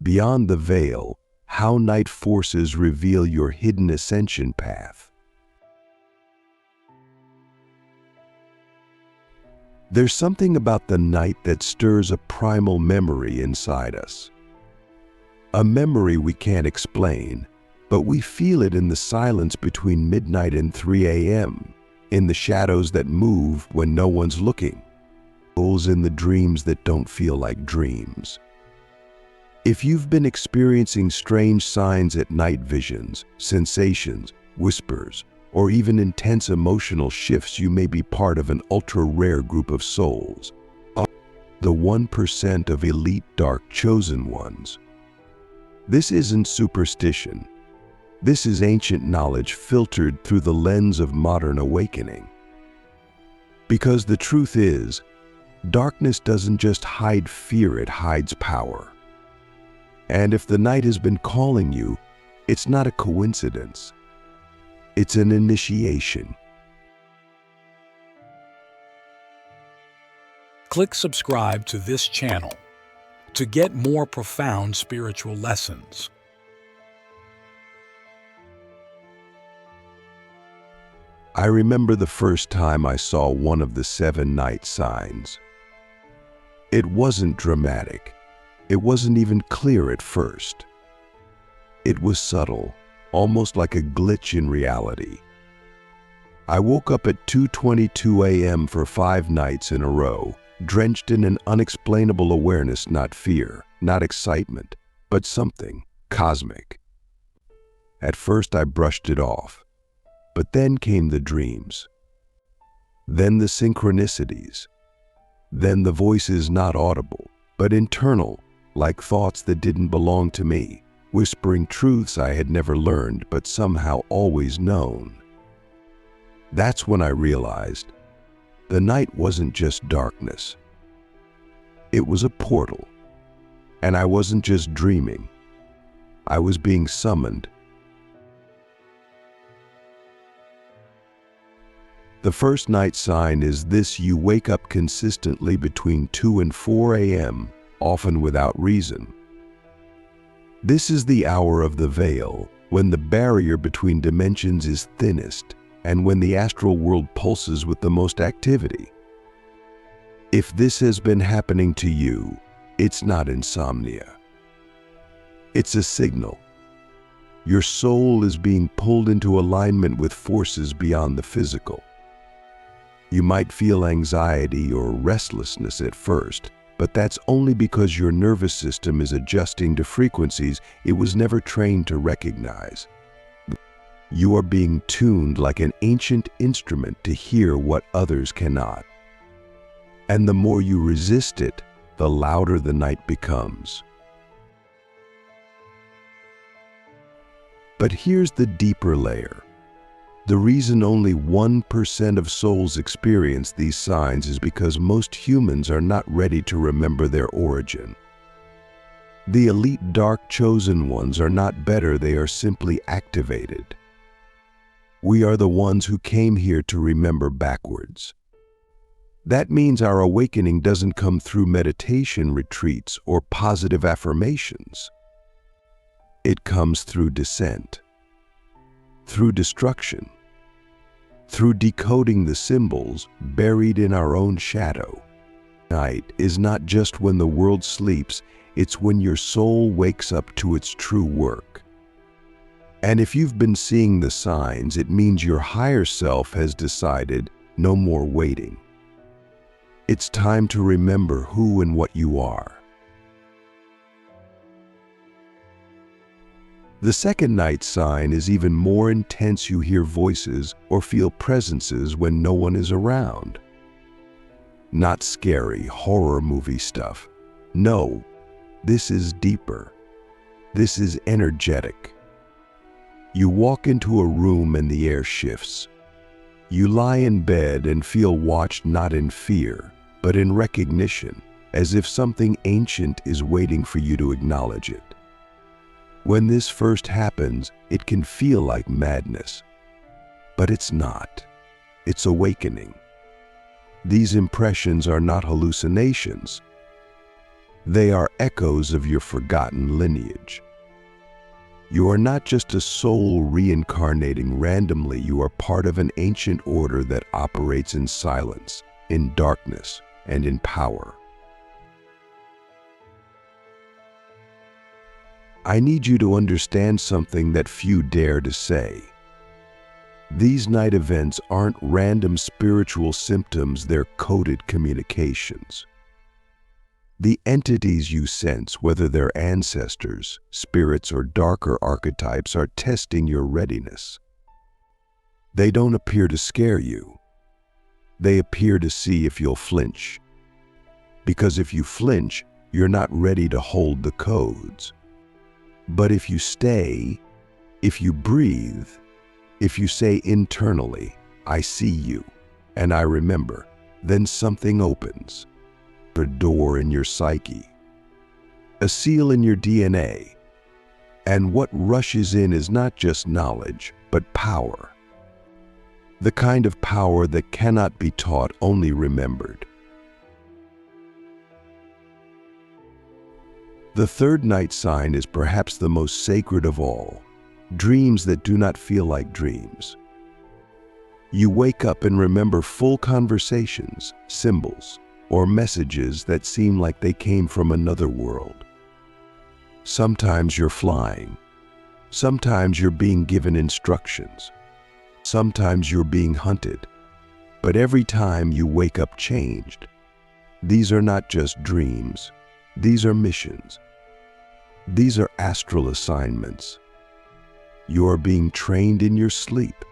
Beyond the veil, how night forces reveal your hidden ascension path. There's something about the night that stirs a primal memory inside us. A memory we can't explain, but we feel it in the silence between midnight and 3 a.m., in the shadows that move when no one's looking, in the dreams that don't feel like dreams. If you've been experiencing strange signs at night, visions, sensations, whispers, or even intense emotional shifts, you may be part of an ultra-rare group of souls, the 1% of elite dark chosen ones. This isn't superstition. This is ancient knowledge filtered through the lens of modern awakening. Because the truth is, darkness doesn't just hide fear, it hides power. And if the night has been calling you, it's not a coincidence. It's an initiation. Click subscribe to this channel to get more profound spiritual lessons. I remember the first time I saw one of the 7 night signs. It wasn't dramatic. It wasn't even clear at first. It was subtle, almost like a glitch in reality. I woke up at 2:22 a.m. for 5 nights in a row, drenched in an unexplainable awareness, not fear, not excitement, but something cosmic. At first I brushed it off, but then came the dreams, then the synchronicities, then the voices not audible, but internal, like thoughts that didn't belong to me, whispering truths I had never learned but somehow always known. That's when I realized the night wasn't just darkness. It was a portal. And I wasn't just dreaming. I was being summoned. The first night sign is this: you wake up consistently between 2 and 4 a.m., often without reason. This is the hour of the veil, when the barrier between dimensions is thinnest and when the astral world pulses with the most activity. If this has been happening to you, it's not insomnia. It's a signal. Your soul is being pulled into alignment with forces beyond the physical. You might feel anxiety or restlessness at first, but that's only because your nervous system is adjusting to frequencies it was never trained to recognize. You are being tuned like an ancient instrument to hear what others cannot. And the more you resist it, the louder the night becomes. But here's the deeper layer. The reason only 1% of souls experience these signs is because most humans are not ready to remember their origin. The elite dark chosen ones are not better, they are simply activated. We are the ones who came here to remember backwards. That means our awakening doesn't come through meditation retreats or positive affirmations. It comes through descent, through destruction, through decoding the symbols buried in our own shadow. Night is not just when the world sleeps, it's when your soul wakes up to its true work. And if you've been seeing the signs, it means your higher self has decided no more waiting. It's time to remember who and what you are. The second night sign is even more intense. You hear voices or feel presences when no one is around. Not scary horror movie stuff. No, this is deeper. This is energetic. You walk into a room and the air shifts. You lie in bed and feel watched, not in fear, but in recognition, as if something ancient is waiting for you to acknowledge it. When this first happens, it can feel like madness, but it's not. It's awakening. These impressions are not hallucinations. They are echoes of your forgotten lineage. You are not just a soul reincarnating randomly, you are part of an ancient order that operates in silence, in darkness, and in power. I need you to understand something that few dare to say. These night events aren't random spiritual symptoms, they're coded communications. The entities you sense, whether they're ancestors, spirits, or darker archetypes, are testing your readiness. They don't appear to scare you. They appear to see if you'll flinch. Because if you flinch, you're not ready to hold the codes. But if you stay, if you breathe, if you say internally, "I see you, and I remember," then something opens. A door in your psyche, a seal in your DNA. And what rushes in is not just knowledge, but power. The kind of power that cannot be taught, only remembered. The third night sign is perhaps the most sacred of all. Dreams that do not feel like dreams. You wake up and remember full conversations, symbols, or messages that seem like they came from another world. Sometimes you're flying. Sometimes you're being given instructions. Sometimes you're being hunted. But every time you wake up changed. These are not just dreams. These are missions. These are astral assignments. You are being trained in your sleep.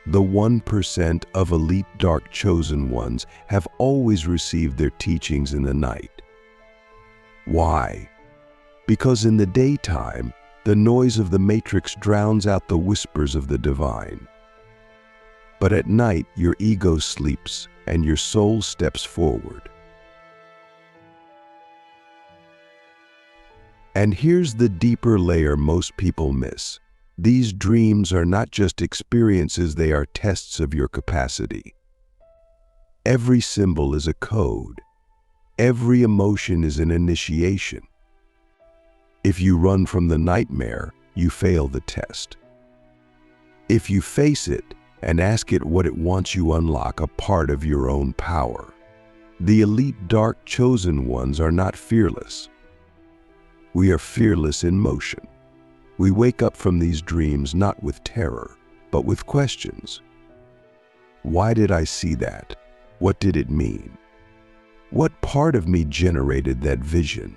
The 1% of elite dark chosen ones have always received their teachings in the night. Why? Because in the daytime, the noise of the matrix drowns out the whispers of the divine. But at night, your ego sleeps and your soul steps forward. And here's the deeper layer most people miss. These dreams are not just experiences, they are tests of your capacity. Every symbol is a code. Every emotion is an initiation. If you run from the nightmare, you fail the test. If you face it and ask it what it wants, you unlock a part of your own power. The elite dark chosen ones are not fearless. We are fearless in motion. We wake up from these dreams not with terror, but with questions. Why did I see that? What did it mean? What part of me generated that vision?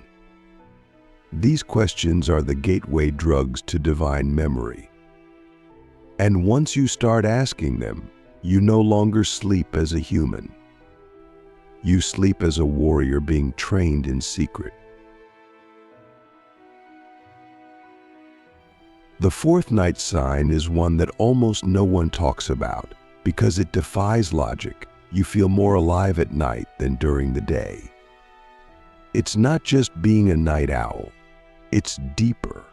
These questions are the gateway drugs to divine memory. And once you start asking them, you no longer sleep as a human. You sleep as a warrior being trained in secret. The fourth night sign is one that almost no one talks about because it defies logic. You feel more alive at night than during the day. It's not just being a night owl. It's deeper.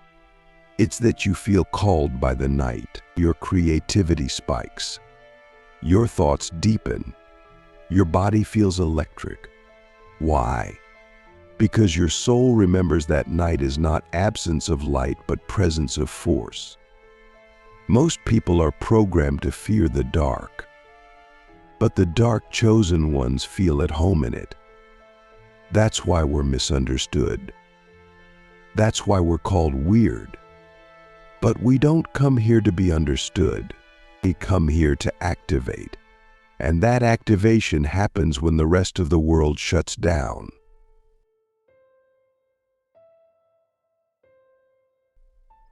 It's that you feel called by the night. Your creativity spikes. Your thoughts deepen. Your body feels electric. Why? Because your soul remembers that night is not absence of light, but presence of force. Most people are programmed to fear the dark, but the dark chosen ones feel at home in it. That's why we're misunderstood. That's why we're called weird. But we don't come here to be understood. We come here to activate. And that activation happens when the rest of the world shuts down.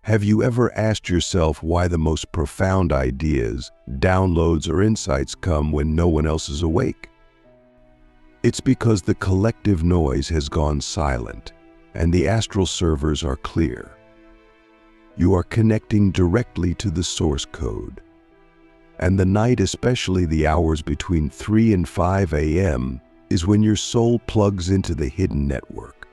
Have you ever asked yourself why the most profound ideas, downloads, or insights come when no one else is awake? It's because the collective noise has gone silent and the astral servers are clear. You are connecting directly to the source code. And the night, especially the hours between 3 and 5 a.m., is when your soul plugs into the hidden network.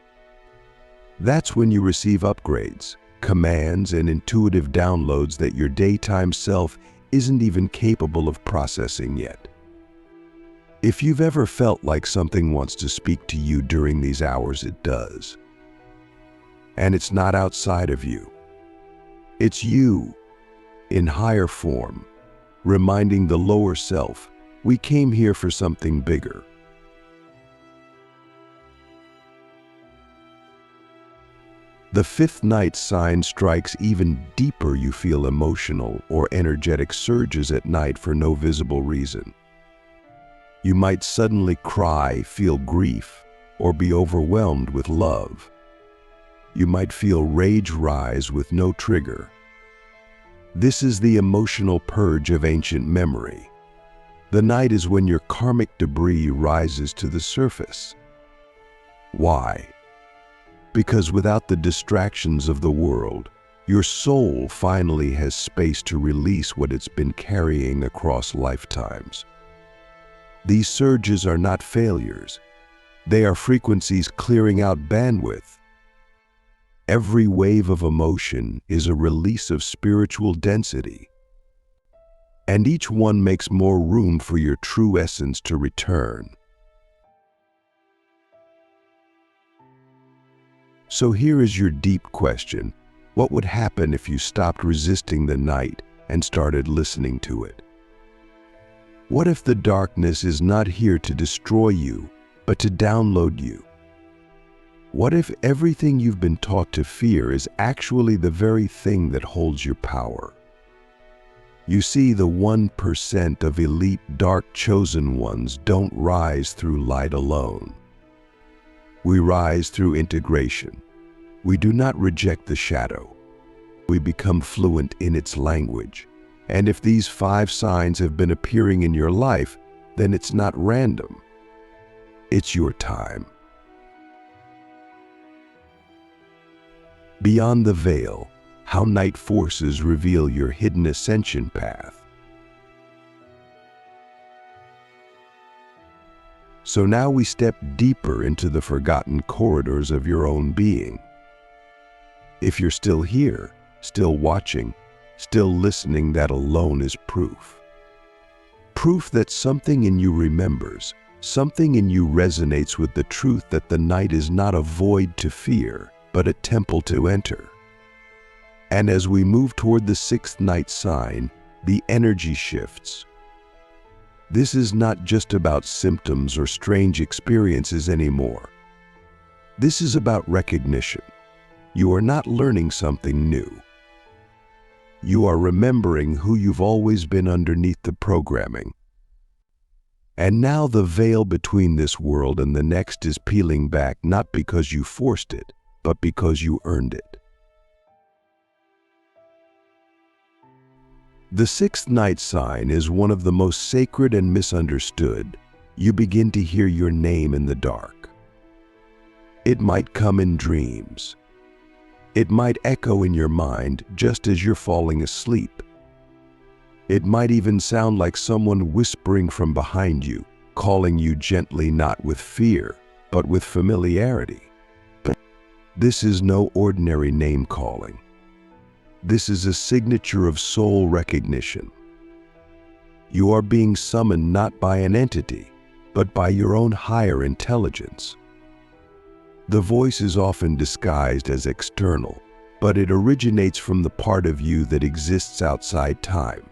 That's when you receive upgrades, commands, and intuitive downloads that your daytime self isn't even capable of processing yet. If you've ever felt like something wants to speak to you during these hours, it does. And it's not outside of you. It's you, in higher form, reminding the lower self, we came here for something bigger. The fifth night sign strikes even deeper. You feel emotional or energetic surges at night for no visible reason. You might suddenly cry, feel grief, or be overwhelmed with love. You might feel rage rise with no trigger. This is the emotional purge of ancient memory. The night is when your karmic debris rises to the surface. Why? Because without the distractions of the world, your soul finally has space to release what it's been carrying across lifetimes. These surges are not failures. They are frequencies clearing out bandwidth. Every wave of emotion is a release of spiritual density, and each one makes more room for your true essence to return. So here is your deep question. What would happen if you stopped resisting the night and started listening to it? What if the darkness is not here to destroy you, but to download you? What if everything you've been taught to fear is actually the very thing that holds your power? You see, the 1% of elite dark chosen ones don't rise through light alone. We rise through integration. We do not reject the shadow. We become fluent in its language. And if these 5 signs have been appearing in your life, then it's not random. It's your time. Beyond the veil, how night forces reveal your hidden ascension path. So now we step deeper into the forgotten corridors of your own being. If you're still here, still watching, still listening, that alone is proof. Proof that something in you remembers, something in you resonates with the truth that the night is not a void to fear, but a temple to enter. And as we move toward the 6th night sign, the energy shifts. This is not just about symptoms or strange experiences anymore. This is about recognition. You are not learning something new. You are remembering who you've always been underneath the programming. And now the veil between this world and the next is peeling back, not because you forced it, but because you earned it. The 6th night sign is one of the most sacred and misunderstood. You begin to hear your name in the dark. It might come in dreams. It might echo in your mind just as you're falling asleep. It might even sound like someone whispering from behind you, calling you gently, not with fear, but with familiarity. This is no ordinary name calling. This is a signature of soul recognition. You are being summoned not by an entity, but by your own higher intelligence. The voice is often disguised as external, but it originates from the part of you that exists outside time.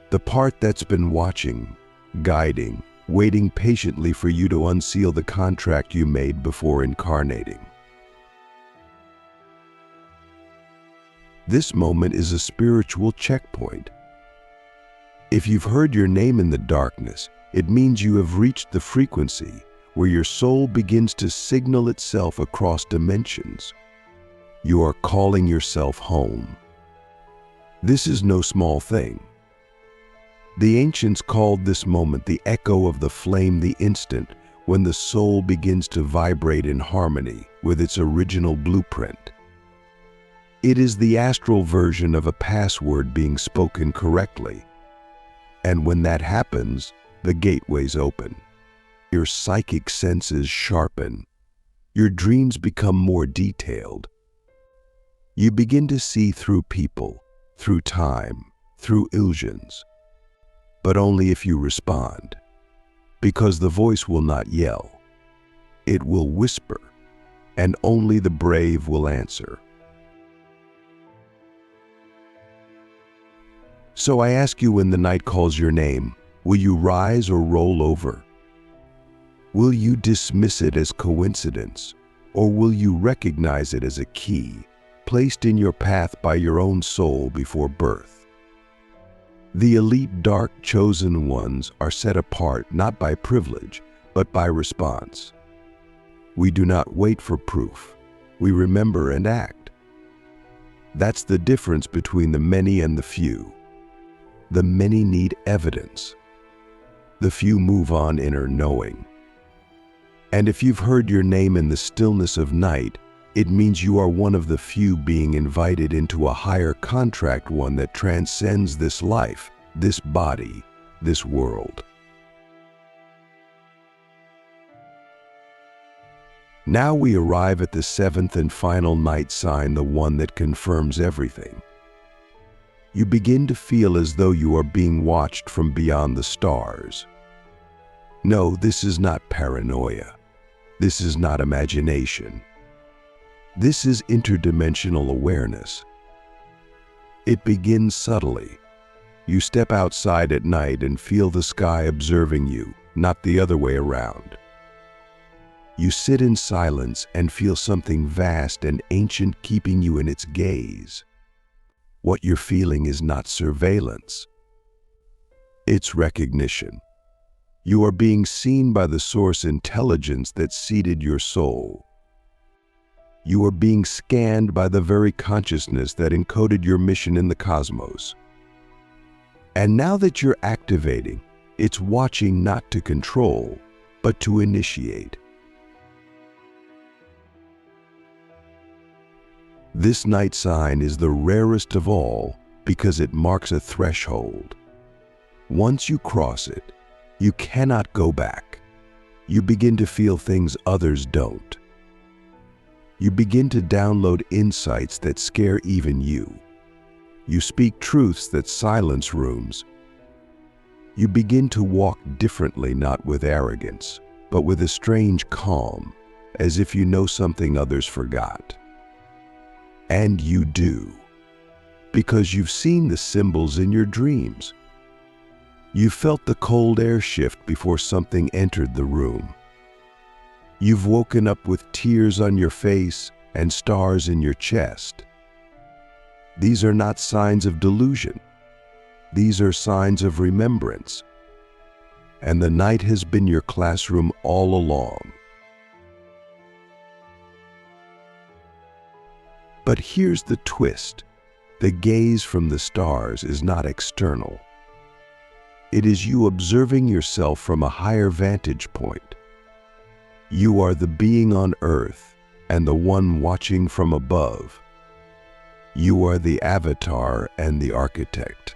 The part that's been watching, guiding, waiting patiently for you to unseal the contract you made before incarnating. This moment is a spiritual checkpoint. If you've heard your name in the darkness, it means you have reached the frequency where your soul begins to signal itself across dimensions. You are calling yourself home. This is no small thing. The ancients called this moment the echo of the flame, the instant when the soul begins to vibrate in harmony with its original blueprint. It is the astral version of a password being spoken correctly. And when that happens, the gateways open. Your psychic senses sharpen. Your dreams become more detailed. You begin to see through people, through time, through illusions. But only if you respond. because the voice will not yell. It will whisper, and only the brave will answer. So I ask you, when the night calls your name, will you rise or roll over? Will you dismiss it as coincidence, or will you recognize it as a key placed in your path by your own soul before birth? The elite dark chosen ones are set apart not by privilege, but by response. We do not wait for proof. We remember and act. That's the difference between the many and the few. The many need evidence. The few move on inner knowing. And if you've heard your name in the stillness of night, it means you are one of the few being invited into a higher contract, one that transcends this life, this body, this world. Now we arrive at the seventh and final night sign, the one that confirms everything. You begin to feel as though you are being watched from beyond the stars. No, this is not paranoia. This is not imagination. This is interdimensional awareness. It begins subtly. You step outside at night and feel the sky observing you, not the other way around. You sit in silence and feel something vast and ancient keeping you in its gaze. What you're feeling is not surveillance. It's recognition. You are being seen by the source intelligence that seeded your soul. You are being scanned by the very consciousness that encoded your mission in the cosmos. And now that you're activating, it's watching not to control, but to initiate. This night sign is the rarest of all because it marks a threshold. Once you cross it, you cannot go back. You begin to feel things others don't. You begin to download insights that scare even you. You speak truths that silence rooms. You begin to walk differently, not with arrogance, but with a strange calm, as if you know something others forgot. And you do, because you've seen the symbols in your dreams. You felt the cold air shift before something entered the room. You've woken up with tears on your face and stars in your chest. These are not signs of delusion. These are signs of remembrance. And the night has been your classroom all along. But here's the twist. The gaze from the stars is not external. It is you observing yourself from a higher vantage point. You are the being on earth and the one watching from above. You are the avatar and the architect.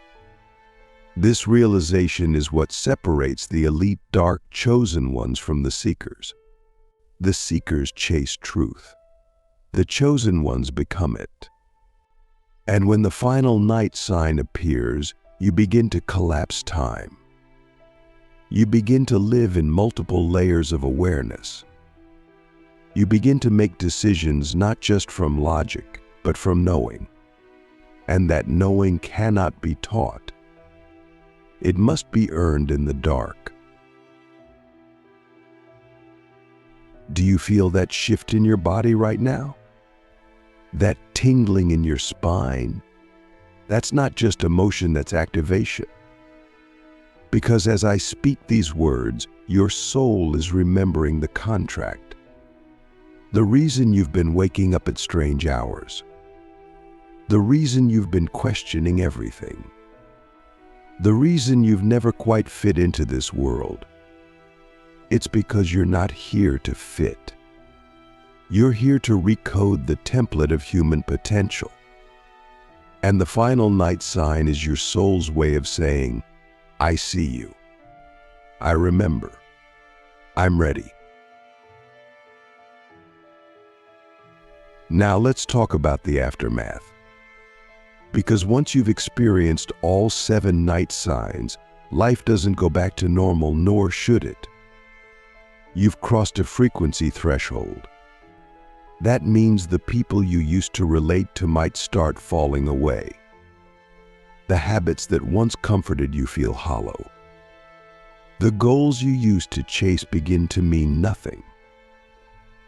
This realization is what separates the elite dark chosen ones from the seekers. The seekers chase truth. The chosen ones become it. And when the final night sign appears, you begin to collapse time. You begin to live in multiple layers of awareness. You begin to make decisions not just from logic, but from knowing. And that knowing cannot be taught. It must be earned in the dark. Do you feel that shift in your body right now? That tingling in your spine? That's not just emotion, that's activation. Because as I speak these words, your soul is remembering the contract. The reason you've been waking up at strange hours. The reason you've been questioning everything. The reason you've never quite fit into this world. It's because you're not here to fit. You're here to recode the template of human potential. And the final night sign is your soul's way of saying, I see you. I remember. I'm ready. Now let's talk about the aftermath. Because once you've experienced all 7 night signs, life doesn't go back to normal, nor should it. You've crossed a frequency threshold. That means the people you used to relate to might start falling away. The habits that once comforted you feel hollow. The goals you used to chase begin to mean nothing.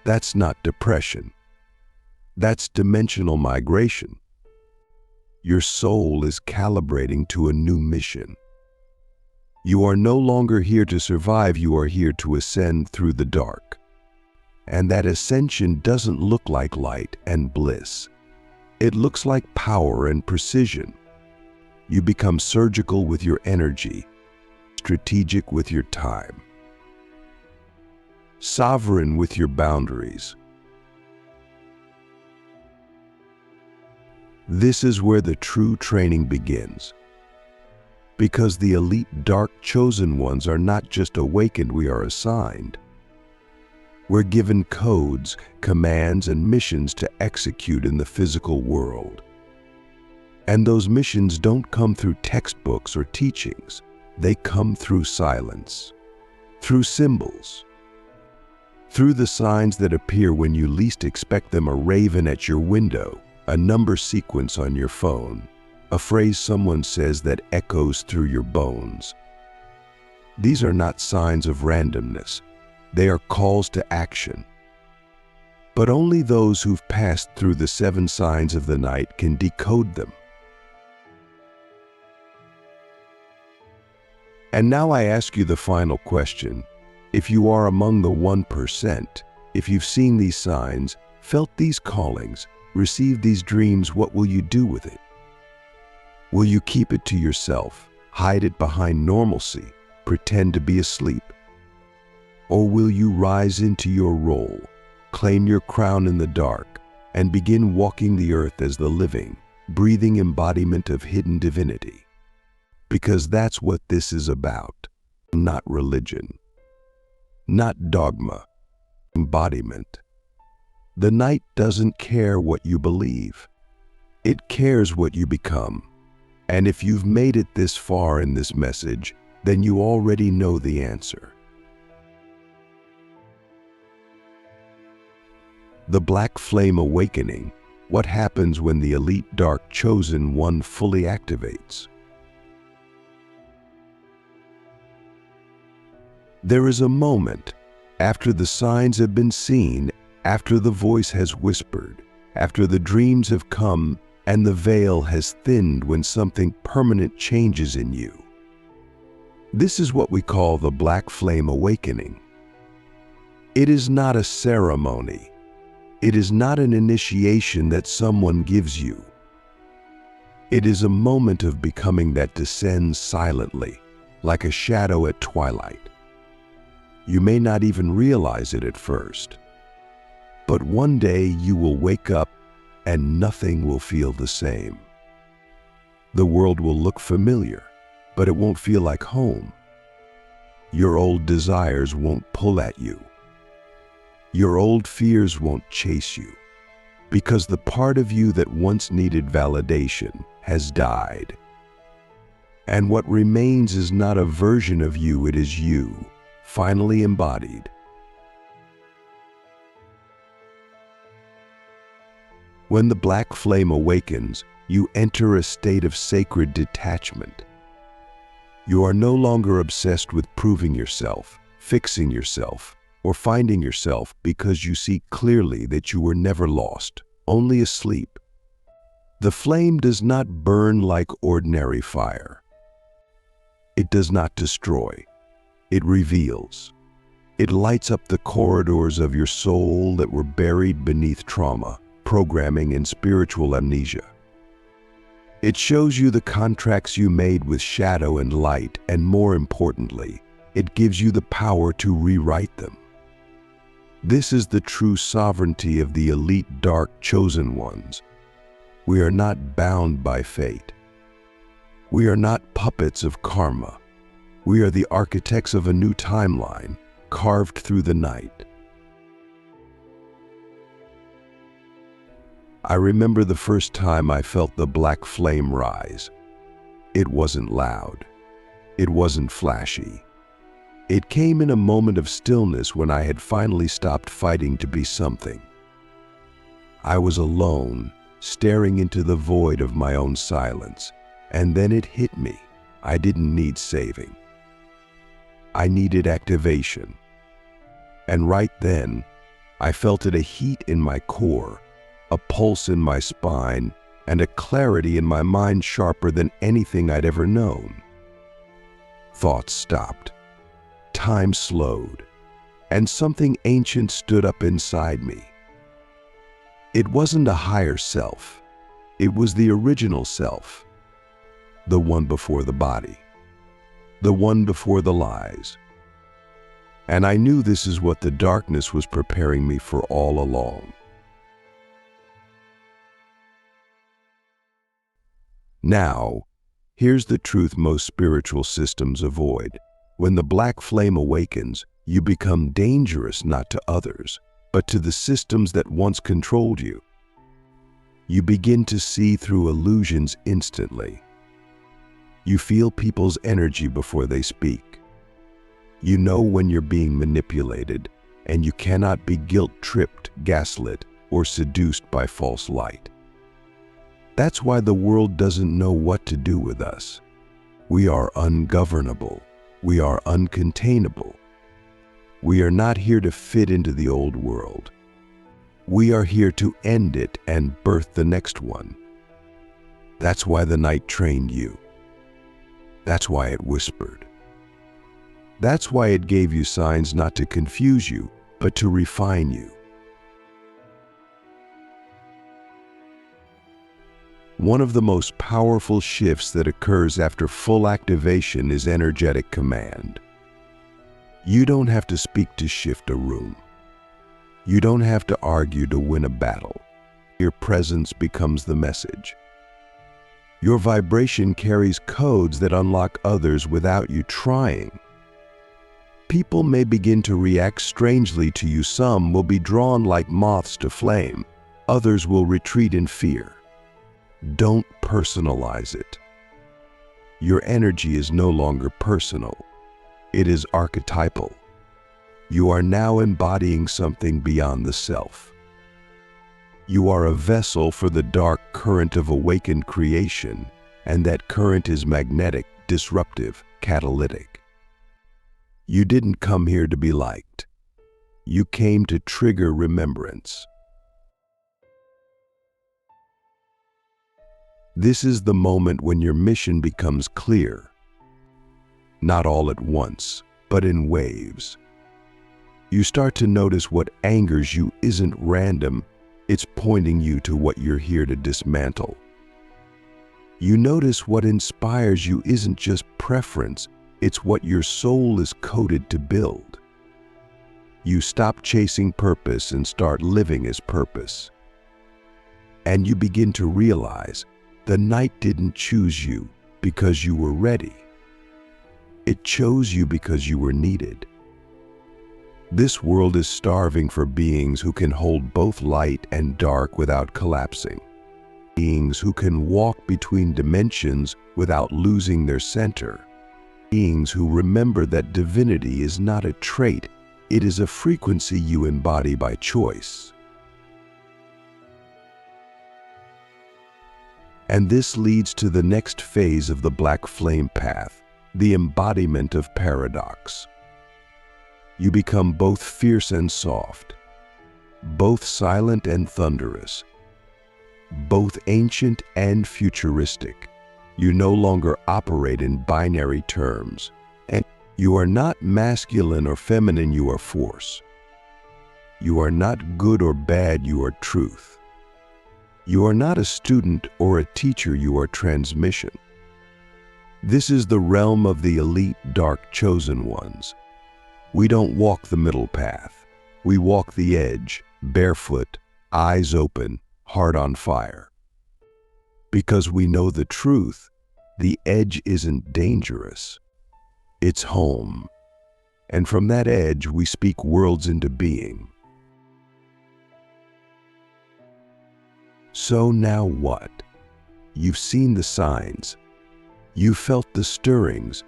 That's not depression. That's dimensional migration. Your soul is calibrating to a new mission. You are no longer here to survive, you are here to ascend through the dark. And that ascension doesn't look like light and bliss. It looks like power and precision. You become surgical with your energy, strategic with your time, sovereign with your boundaries. This is where the true training begins. Because the elite dark chosen ones are not just awakened, we are assigned. We're given codes, commands, and missions to execute in the physical world. And those missions don't come through textbooks or teachings. They come through silence, through symbols, through the signs that appear when you least expect them: a raven at your window, a number sequence on your phone, a phrase someone says that echoes through your bones. These are not signs of randomness. They are calls to action. But only those who've passed through the 7 signs of the night can decode them. And now I ask you the final question. If you are among the 1%, if you've seen these signs, felt these callings, received these dreams, what will you do with it? Will you keep it to yourself, hide it behind normalcy, pretend to be asleep? Or will you rise into your role, claim your crown in the dark, and begin walking the earth as the living, breathing embodiment of hidden divinity? Because that's what this is about. Not religion, not dogma, embodiment. The night doesn't care what you believe. It cares what you become. And if you've made it this far in this message, then you already know the answer. The Black Flame Awakening. What happens when the elite dark chosen one fully activates? There is a moment, after the signs have been seen, after the voice has whispered, after the dreams have come, and the veil has thinned, when something permanent changes in you. This is what we call the Black Flame Awakening. It is not a ceremony. It is not an initiation that someone gives you. It is a moment of becoming that descends silently, like a shadow at twilight. You may not even realize it at first. But one day you will wake up and nothing will feel the same. The world will look familiar, but it won't feel like home. Your old desires won't pull at you. Your old fears won't chase you, because the part of you that once needed validation has died. And what remains is not a version of you, it is you, finally embodied. When the black flame awakens, you enter a state of sacred detachment. You are no longer obsessed with proving yourself, fixing yourself, or finding yourself, because you see clearly that you were never lost, only asleep. The flame does not burn like ordinary fire. It does not destroy. It reveals. It lights up the corridors of your soul that were buried beneath trauma, programming, and spiritual amnesia. It shows you the contracts you made with shadow and light, and more importantly, it gives you the power to rewrite them. This is the true sovereignty of the elite dark chosen ones. We are not bound by fate. We are not puppets of karma. We are the architects of a new timeline, carved through the night. I remember the first time I felt the black flame rise. It wasn't loud. It wasn't flashy. It came in a moment of stillness when I had finally stopped fighting to be something. I was alone, staring into the void of my own silence, and then it hit me. I didn't need saving. I needed activation. And right then, I felt it, a heat in my core, a pulse in my spine, and a clarity in my mind sharper than anything I'd ever known. Thoughts stopped. Time slowed, and something ancient stood up inside me. It wasn't a higher self. It was the original self, the one before the body, the one before the lies. And I knew this is what the darkness was preparing me for all along. Now, here's the truth most spiritual systems avoid. When the black flame awakens, you become dangerous not to others, but to the systems that once controlled you. You begin to see through illusions instantly. You feel people's energy before they speak. You know when you're being manipulated, and you cannot be guilt-tripped, gaslit, or seduced by false light. That's why the world doesn't know what to do with us. We are ungovernable. We are uncontainable. We are not here to fit into the old world. We are here to end it and birth the next one. That's why the night trained you. That's why it whispered. That's why it gave you signs not to confuse you, but to refine you. One of the most powerful shifts that occurs after full activation is energetic command. You don't have to speak to shift a room. You don't have to argue to win a battle. Your presence becomes the message. Your vibration carries codes that unlock others without you trying. People may begin to react strangely to you. Some will be drawn like moths to flame. Others will retreat in fear. Don't personalize it. Your energy is no longer personal. It is archetypal. You are now embodying something beyond the self. You are a vessel for the dark current of awakened creation, and that current is magnetic, disruptive, catalytic. You didn't come here to be liked. You came to trigger remembrance. This is the moment when your mission becomes clear. Not all at once, but in waves. You start to notice what angers you isn't random, it's pointing you to what you're here to dismantle. You notice what inspires you isn't just preference, it's what your soul is coded to build. You stop chasing purpose and start living as purpose. And you begin to realize the night didn't choose you because you were ready. It chose you because you were needed. This world is starving for beings who can hold both light and dark without collapsing. Beings who can walk between dimensions without losing their center. Beings who remember that divinity is not a trait, it is a frequency you embody by choice. And this leads to the next phase of the black flame path, the embodiment of paradox. You become both fierce and soft, both silent and thunderous, both ancient and futuristic. You no longer operate in binary terms, and you are not masculine or feminine, you are force. You are not good or bad, you are truth. You are not a student or a teacher, you are transmission. This is the realm of the elite, dark, chosen ones. We don't walk the middle path. We walk the edge, barefoot, eyes open, heart on fire. Because we know the truth, the edge isn't dangerous. It's home. And from that edge, we speak worlds into being. So now what? You've seen the signs. You've felt the stirrings.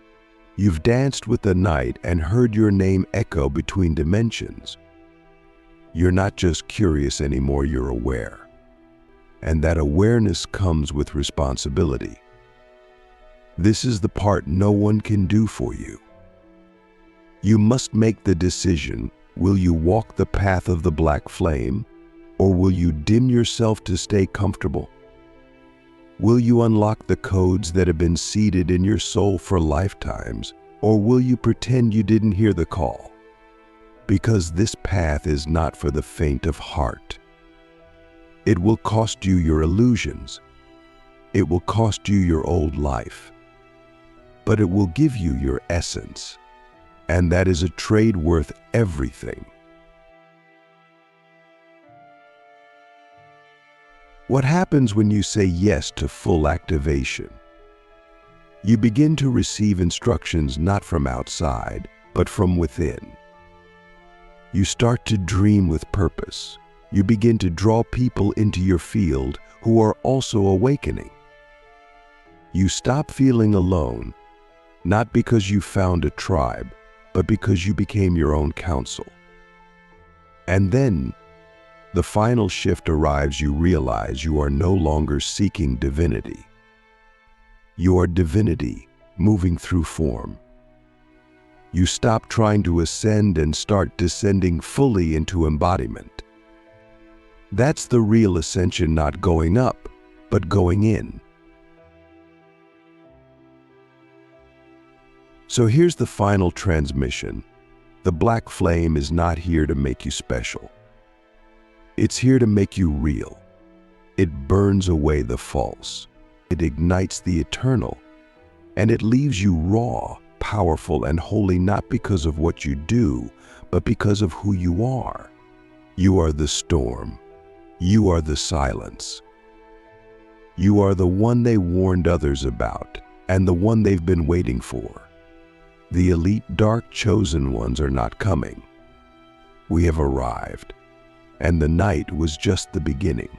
You've danced with the night and heard your name echo between dimensions. You're not just curious anymore, you're aware. And that awareness comes with responsibility. This is the part no one can do for you. You must make the decision: will you walk the path of the black flame, or will you dim yourself to stay comfortable? Will you unlock the codes that have been seeded in your soul for lifetimes, or will you pretend you didn't hear the call? Because this path is not for the faint of heart. It will cost you your illusions. It will cost you your old life. But it will give you your essence. And that is a trade worth everything. What happens when you say yes to full activation? You begin to receive instructions not from outside, but from within. You start to dream with purpose. You begin to draw people into your field who are also awakening. You stop feeling alone, not because you found a tribe, but because you became your own counsel. And then, the final shift arrives. You realize you are no longer seeking divinity. You are divinity moving through form. You stop trying to ascend and start descending fully into embodiment. That's the real ascension, not going up, but going in. So here's the final transmission. The black flame is not here to make you special. It's here to make you real. It burns away the false. It ignites the eternal. And it leaves you raw, powerful, and holy, not because of what you do, but because of who you are. You are the storm. You are the silence. You are the one they warned others about, and the one they've been waiting for. The elite dark chosen ones are not coming. We have arrived. And the night was just the beginning.